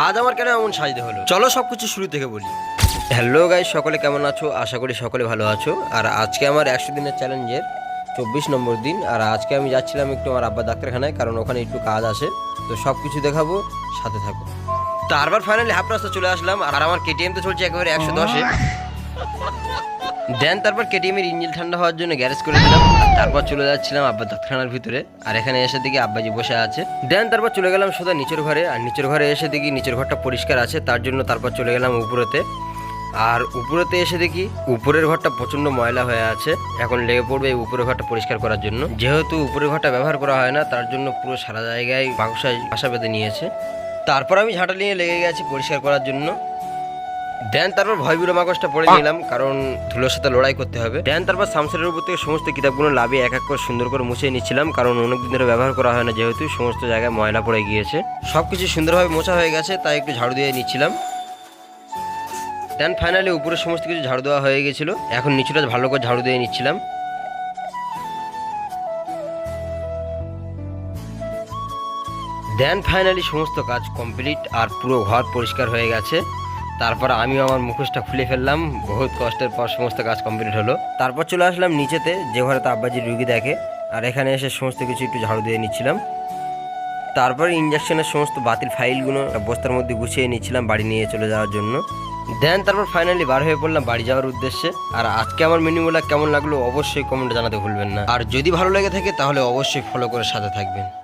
আজ আমার কেন এমন সাজতে হলো, চলো সবকিছু শুরু থেকে বলি। হ্যালো গাইস, সকলে কেমন আছো? আশা করি সকলে ভালো আছো। আর আজকে আমার 100 দিনের চ্যালেঞ্জের 24 নম্বর দিন। আর আজকে আমি যাচ্ছিলাম একটু আমার আব্বা ডাক্তারখানায়, কারণ ওখানে একটু কাজ আছে। তো সব কিছু দেখাবো, সাথে থাকো। তারপর ফাইনালি হাফ রাস্তা চলে আসলাম। আর আমার কেটিএম তো চলছে একেবারে 110-এ। দেন তারপর কেটিএম এর ইঞ্জিন ঠান্ডা হওয়ার জন্য গ্যারেজ করে দিলাম। তারপর চলে যাচ্ছিলাম আব্বা ডাক্তারখানার ভিতরে। আর এখানে এসে দেখি আব্বাজি বসে আছে। দেন তারপর চলে গেলাম সোজা নিচের ঘরে। আর নিচের ঘরে এসে দেখি নিচের ঘরটা পরিষ্কার আছে, তার জন্য তারপর চলে গেলাম উপরেতে। আর উপরেতে এসে দেখি উপরের ঘরটা প্রচন্ড ময়লা হয়ে আছে। এখন লেগে পড়বে এই উপরের ঘরটা পরিষ্কার করার জন্য। যেহেতু উপরের ঘরটা ব্যবহার করা হয় না, তার জন্য পুরো সারা জায়গায় বাক্সায় বাসা বেঁধে নিয়েছে। তারপর আমি ঝাঁটা নিয়ে লেগে গেছি পরিষ্কার করার জন্য। দেন তারপর ভয়বীর মাগজটা পড়ে নিলাম, কারণ ধুলোর সাথে লড়াই করতে হবে। দেন তারপর সামসেলের উপর থেকে সমস্ত কিতাবগুলো লাভিয়ে এক এক করে সুন্দর করে মুছে নিচ্ছিলাম, কারণ অনেকদিন ধরে ব্যবহার করা হয় না, যেহেতু সমস্ত জায়গায় ময়লা পড়ে গিয়েছে। সবকিছু সুন্দরভাবে মোছা হয়ে গেছে, তাই একটু ঝাড়ু দিয়ে নিচ্ছিলাম। দেন ফাইনালি উপরে সমস্ত কিছু ঝাড়ু দেওয়া হয়ে গেছিল। এখন নিচুটা ভালো করে ঝাড়ু দিয়ে নিচ্ছিলাম। দেন ফাইনালি সমস্ত কাজ কমপ্লিট আর পুরো ঘর পরিষ্কার হয়ে গেছে। তারপর আমিও আমার মুখোশটা খুলে ফেললাম। বহুত কষ্টের পর সমস্ত কাজ কমপ্লিট হলো। তারপর চলে আসলাম নিচেতে, যে ঘরে তো আব্বাজির রুগী দেখে। আর এখানে এসে সমস্ত কিছু একটু ঝাড়ু দিয়ে নিচ্ছিলাম। তারপর ইঞ্জেকশনের সমস্ত বাতিল ফাইলগুলো বস্তার মধ্যে গুছিয়ে নিচ্ছিলাম বাড়ি নিয়ে চলে যাওয়ার জন্য। দেন তারপর ফাইনালি বার হয়ে পড়লাম বাড়ি যাওয়ার উদ্দেশ্যে। আর আজকে আমার মিনিগুলো কেমন লাগলো অবশ্যই কমেন্টে জানাতে ভুলবেন না। আর যদি ভালো লেগে থাকে তাহলে অবশ্যই ফলো করে সাথে থাকবেন।